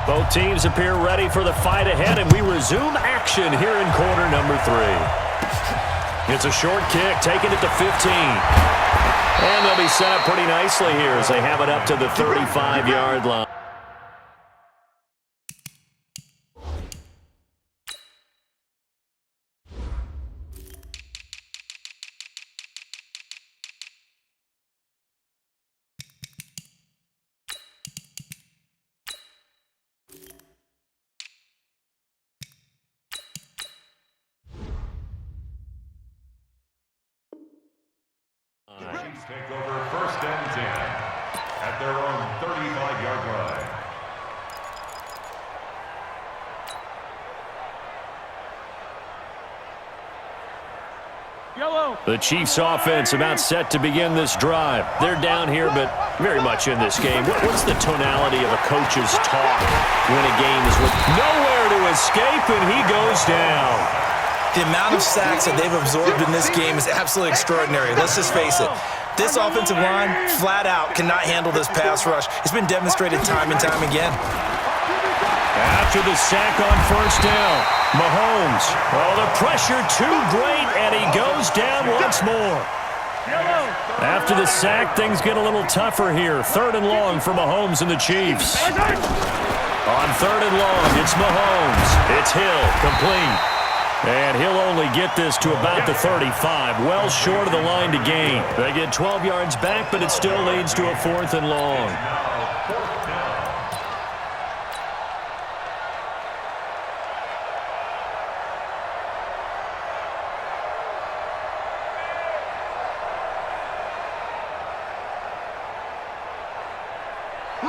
Both teams appear ready for the fight ahead, and we resume action here in quarter number 3. It's a short kick, taking it to 15. And they'll be set up pretty nicely here as they have it up to the 35-yard line. Chiefs take over 1st and 10 at their own 35-yard line. The Chiefs offense about set to begin this drive. They're down here, but very much in this game. What's the tonality of a coach's talk when a game is with nowhere to escape and he goes down? The amount of sacks that they've absorbed in this game is absolutely extraordinary. Let's just face it. This offensive line, flat out, cannot handle this pass rush. It's been demonstrated time and time again. After the sack on 1st down, Mahomes. Oh, the pressure too great, and he goes down once more. After the sack, things get a little tougher here. 3rd and long for Mahomes and the Chiefs. On 3rd and long, it's Mahomes. It's Hill, complete. And he'll only get this to about the 35, well short of the line to gain. They get 12 yards back, but it still leads to a 4th and long.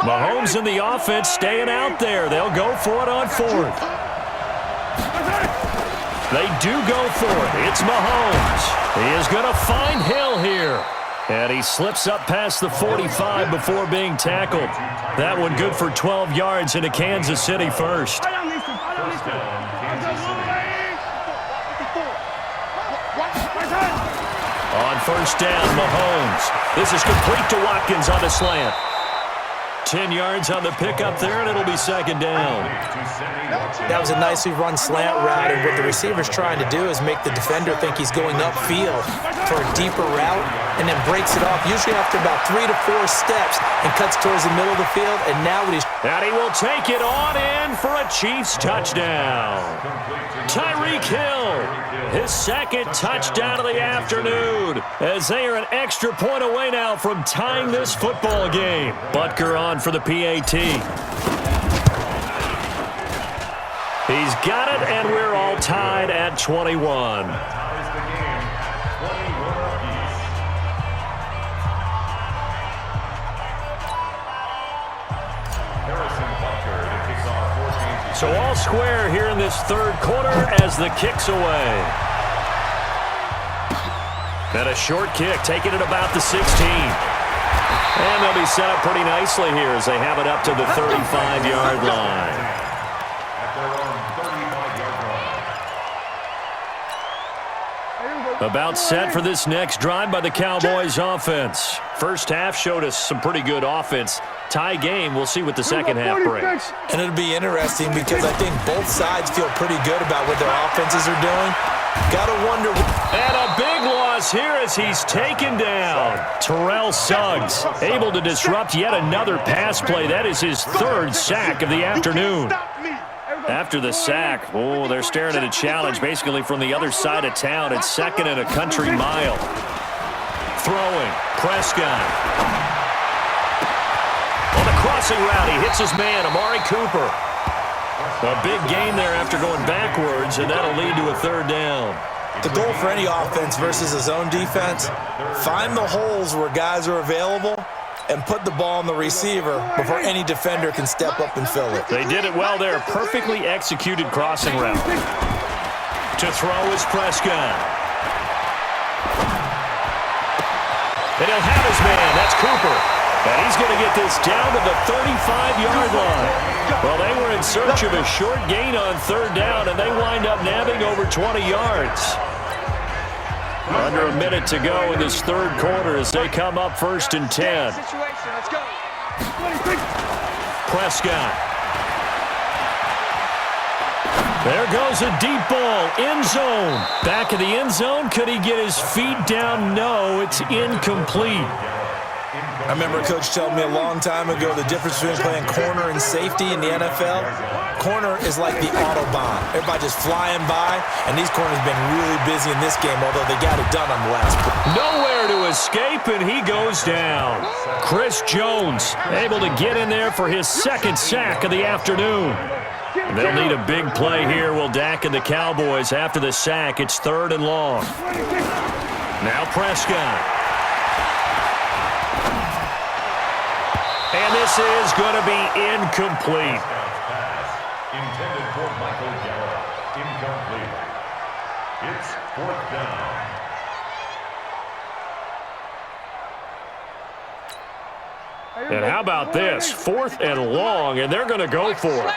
Mahomes and the offense staying out there. They'll go for it on 4th. They do go for it. It's Mahomes. He is going to find Hill here. And he slips up past the 45 before being tackled. That one good for 12 yards into Kansas City first. On 1st down, Mahomes. This is complete to Watkins on the slant. 10 yards on the pickup there, and it'll be 2nd down. That was a nicely run slant route, and what the receiver's trying to do is make the defender think he's going upfield for a deeper route, and then breaks it off, usually after about 3 to 4 steps, and cuts towards the middle of the field, and now what he's... And he will take it on in for a Chiefs touchdown. Tyreek Hill, his 2nd touchdown of the afternoon, as they are an extra point away now from tying this football game. Butker on for the PAT. He's got it, and we're all tied at 21. So all square here in this 3rd quarter as the kick's away. And a short kick, taking it about the 16. And they'll be set up pretty nicely here as they have it up to the 35-yard line. About set for this next drive by the Cowboys offense. First half showed us some pretty good offense. Tie game, we'll see what the second half brings. And it'll be interesting because I think both sides feel pretty good about what their offenses are doing. Gotta wonder. And a big loss here as he's taken down. Terrell Suggs able to disrupt yet another pass play. That is his 3rd sack of the afternoon. After the sack, oh, they're staring at a challenge basically from the other side of town. It's 2nd and a country mile. Throwing, Prescott. On the crossing route, he hits his man, Amari Cooper. A big gain there after going backwards, and that'll lead to a 3rd down. The goal for any offense versus a zone defense, find the holes where guys are available and put the ball on the receiver before any defender can step up and fill it. They did it well there. Perfectly executed crossing route. To throw is Prescott. And he'll have his man. That's Cooper. And he's going to get this down to the 35-yard line. Well, they were in search of a short gain on 3rd down, and they wind up nabbing over 20 yards. Under a minute to go in this 3rd quarter as they come up 1st and 10. Prescott. There goes a deep ball, end zone. Back in the end zone, could he get his feet down? No, it's incomplete. I remember a coach telling me a long time ago the difference between playing corner and safety in the NFL. Corner is like the Autobahn. Everybody just flying by, and these corners have been really busy in this game, although they got it done on the last play. Nowhere to escape, and he goes down. Chris Jones able to get in there for his second sack of the afternoon. They'll need a big play here. Will Dak and the Cowboys after the sack. It's 3rd and long. Now Prescott. And this is going to be incomplete. Intended for Michael Gallup. Incomplete. It's 4th down. And how about this? 4th and long, and they're going to go for it.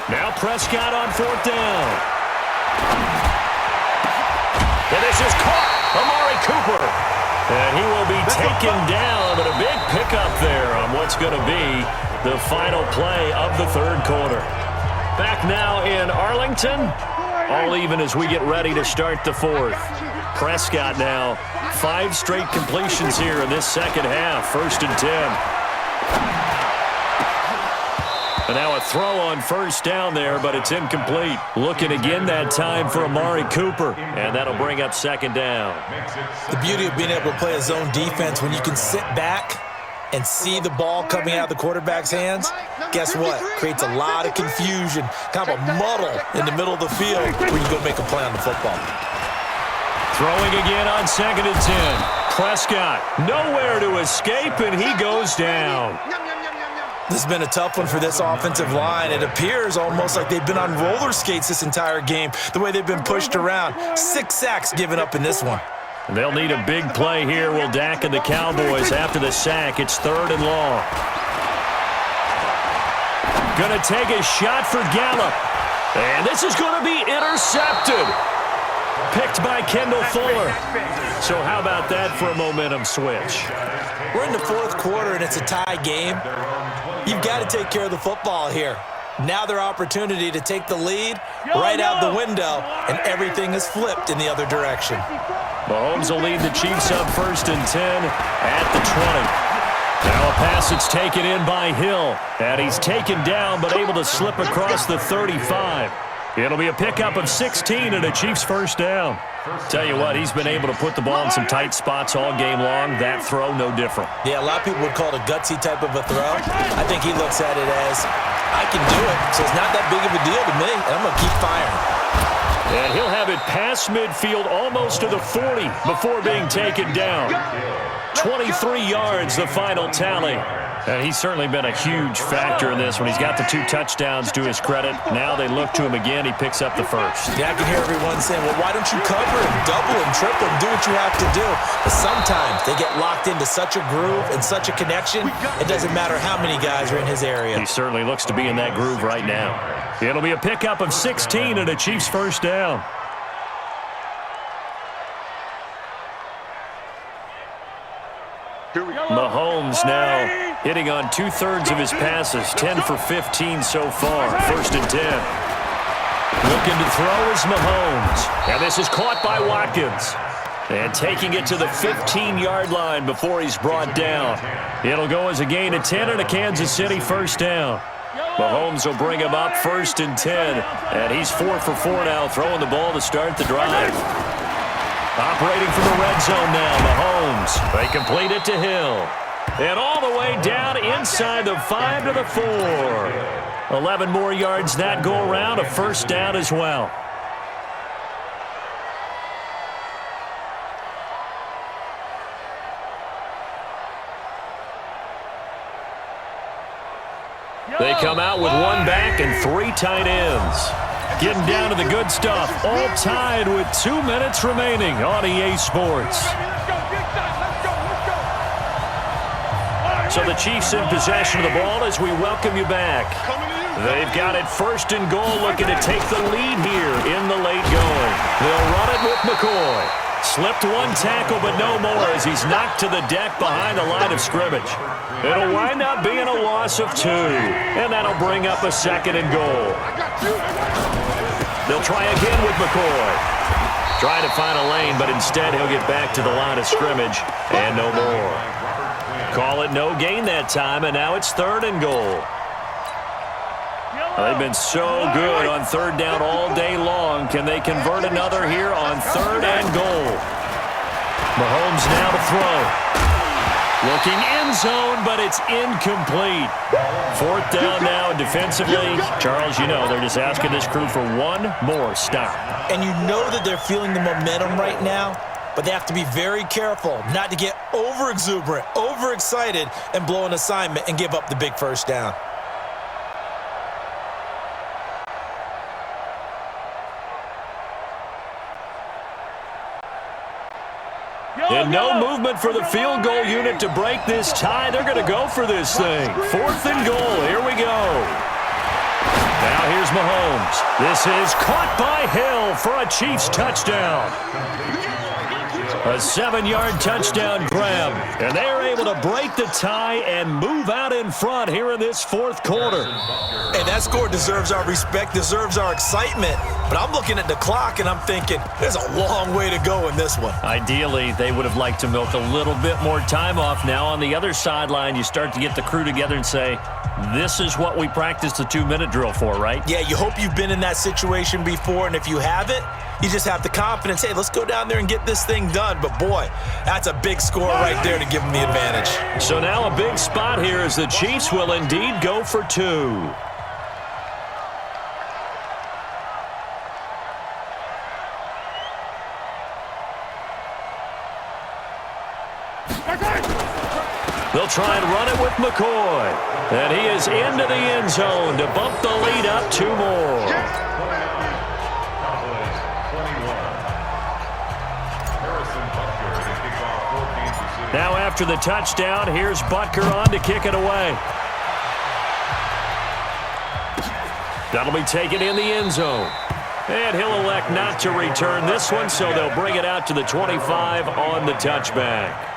Now Prescott on 4th down. And this is caught. Amari Cooper. And he will be taken down, but a big pickup there on what's going to be the final play of the 3rd quarter. Back now in Arlington, all even as we get ready to start the 4th. Prescott now, 5 straight completions here in this second half, 1st and 10. And now a throw on 1st down there, but it's incomplete. Looking again that time for Amari Cooper, and that'll bring up 2nd down. The beauty of being able to play a zone defense when you can sit back and see the ball coming out of the quarterback's hands, guess what? Creates a lot of confusion, kind of a muddle in the middle of the field where you go make a play on the football. Throwing again on 2nd and 10. Prescott, nowhere to escape, and he goes down. This has been a tough one for this offensive line. It appears almost like they've been on roller skates this entire game, the way they've been pushed around. 6 sacks given up in this one. They'll need a big play here. Will Dak and the Cowboys after the sack. It's 3rd and long. Going to take a shot for Gallup. And this is going to be intercepted. Picked by Kendall Fuller. So how about that for a momentum switch? We're in the 4th quarter, and it's a tie game. You've got to take care of the football here. Now their opportunity to take the lead right out the window, and everything is flipped in the other direction. Mahomes will lead the Chiefs up 1st and 10 at the 20. Now a pass that's taken in by Hill, and he's taken down but able to slip across the 35. It'll be a pickup of 16 and a Chiefs 1st down. Tell you what, he's been able to put the ball in some tight spots all game long. That throw, no different. Yeah, a lot of people would call it a gutsy type of a throw. I think he looks at it as, I can do it, so it's not that big of a deal to me, and I'm going to keep firing. And he'll have it past midfield almost to the 40 before being taken down. 23 yards, the final tally. And he's certainly been a huge factor in this when he's got the 2 touchdowns to his credit. Now they look to him again. He picks up the 1st. Yeah, I can hear everyone saying, well, why don't you cover him, double him, triple him, do what you have to do. But sometimes they get locked into such a groove and such a connection, it doesn't matter how many guys are in his area. He certainly looks to be in that groove right now. It'll be a pickup of 16 and a Chiefs 1st down. Mahomes now hitting on 2/3 of his passes, 10 for 15 so far, 1st and 10. Looking to throw is Mahomes. And this is caught by Watkins. And taking it to the 15-yard line before he's brought down. It'll go as a gain of 10 and a Kansas City 1st down. Mahomes will bring him up 1st and 10. And he's 4 for 4 now, throwing the ball to start the drive. Operating from the red zone now, Mahomes. They complete it to Hill. And all the way down inside the 5 to the 4. 11 more yards that go around, a 1st down as well. They come out with 1 back and 3 tight ends. Getting down to the good stuff, all tied with 2 minutes remaining on EA Sports. So the Chiefs in possession of the ball as we welcome you back. They've got it 1st and goal, looking to take the lead here in the late going. They'll run it with McCoy. Slipped one tackle, but no more as he's knocked to the deck behind the line of scrimmage. It'll wind up being a loss of 2, and that'll bring up a 2nd and goal. They'll try again with McCoy. Trying to find a lane, but instead he'll get back to the line of scrimmage, and no more. Call it no gain that time, and now it's 3rd and goal. They've been so good on 3rd down all day long. Can they convert another here on 3rd and goal? Mahomes now to throw. Looking end zone, but it's incomplete. 4th down now, and defensively, Charles, you know, they're just asking this crew for one more stop. And you know that they're feeling the momentum right now, but they have to be very careful not to get over-exuberant, over-excited, and blow an assignment and give up the big 1st down. And no movement for the field goal unit to break this tie. They're going to go for this thing. 4th and goal. Here we go. Now here's Mahomes. This is caught by Hill for a Chiefs touchdown. A 7-yard touchdown grab. And they are able to break the tie and move out in front here in this 4th quarter. Hey, that score deserves our respect, deserves our excitement. But I'm looking at the clock, and I'm thinking, there's a long way to go in this one. Ideally, they would have liked to milk a little bit more time off. Now on the other sideline, you start to get the crew together and say, this is what we practiced the 2-minute drill for, right? Yeah, you hope you've been in that situation before, and if you haven't, you just have the confidence, hey, let's go down there and get this thing done. But, boy, that's a big score right there to give them the advantage. So now a big spot here as the Chiefs will indeed go for 2. They'll try and run it with McCoy. And he is into the end zone to bump the lead up 2 more. Now after the touchdown, here's Butker on to kick it away. That'll be taken in the end zone. And he'll elect not to return this one, so they'll bring it out to the 25 on the touchback.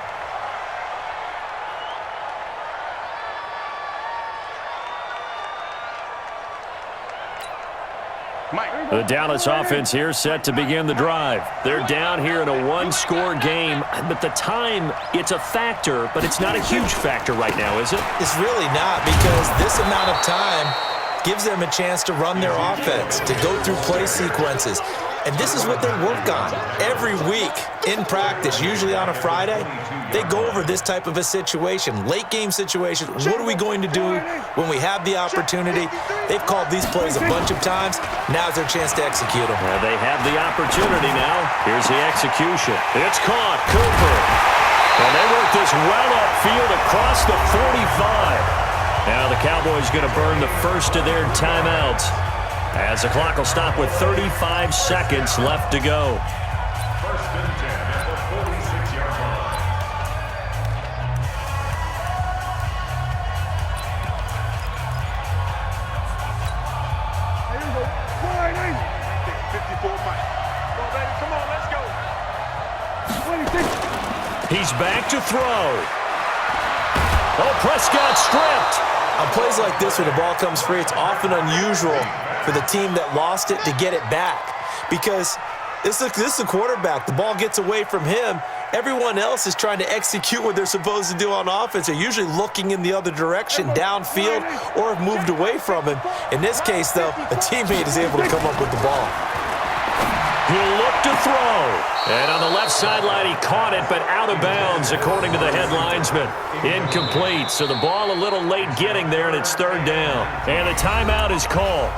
The Dallas offense here set to begin the drive. They're down here in a 1-score game, but the time, it's a factor, but it's not a huge factor right now, is it? It's really not, because this amount of time gives them a chance to run their offense, to go through play sequences. And this is what they work on every week in practice, usually on a Friday. They go over this type of a situation, late game situation. What are we going to do when we have the opportunity? They've called these plays a bunch of times. Now's their chance to execute them. Well, they have the opportunity now. Here's the execution. It's caught. Cooper. And they work this well upfield across the 45. Now the Cowboys going to burn the first of their timeouts, as the clock will stop with 35 seconds left to go. 1st and 10 at the 46-yard line. Here we go. 54 Mike. Come on, baby. Come on, let's go. 26. He's back to throw. Oh, Prescott stripped. On plays like this, when the ball comes free, it's often unusual for the team that lost it to get it back, because this is the quarterback. The ball gets away from him. Everyone else is trying to execute what they're supposed to do on offense. They're usually looking in the other direction, downfield, or have moved away from him. In this case, though, a teammate is able to come up with the ball. He'll look to throw. And on the left sideline, he caught it, but out of bounds, according to the head linesman. Incomplete, so the ball a little late getting there, and it's 3rd down. And the timeout is called.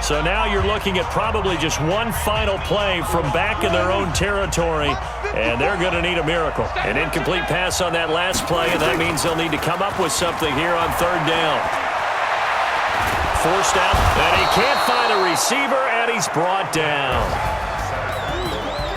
So now you're looking at probably just one final play from back in their own territory, and they're going to need a miracle. An incomplete pass on that last play, and that means they'll need to come up with something here on 3rd down. Forced out, and he can't find a receiver, and he's brought down.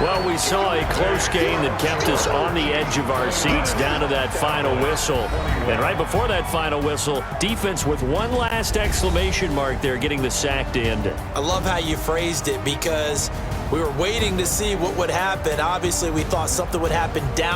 Well, we saw a close game that kept us on the edge of our seats down to that final whistle. And right before that final whistle, defense with one last exclamation mark there, getting the sack to end it. I love how you phrased it, because We were waiting to see what would happen. Obviously, we thought something would happen down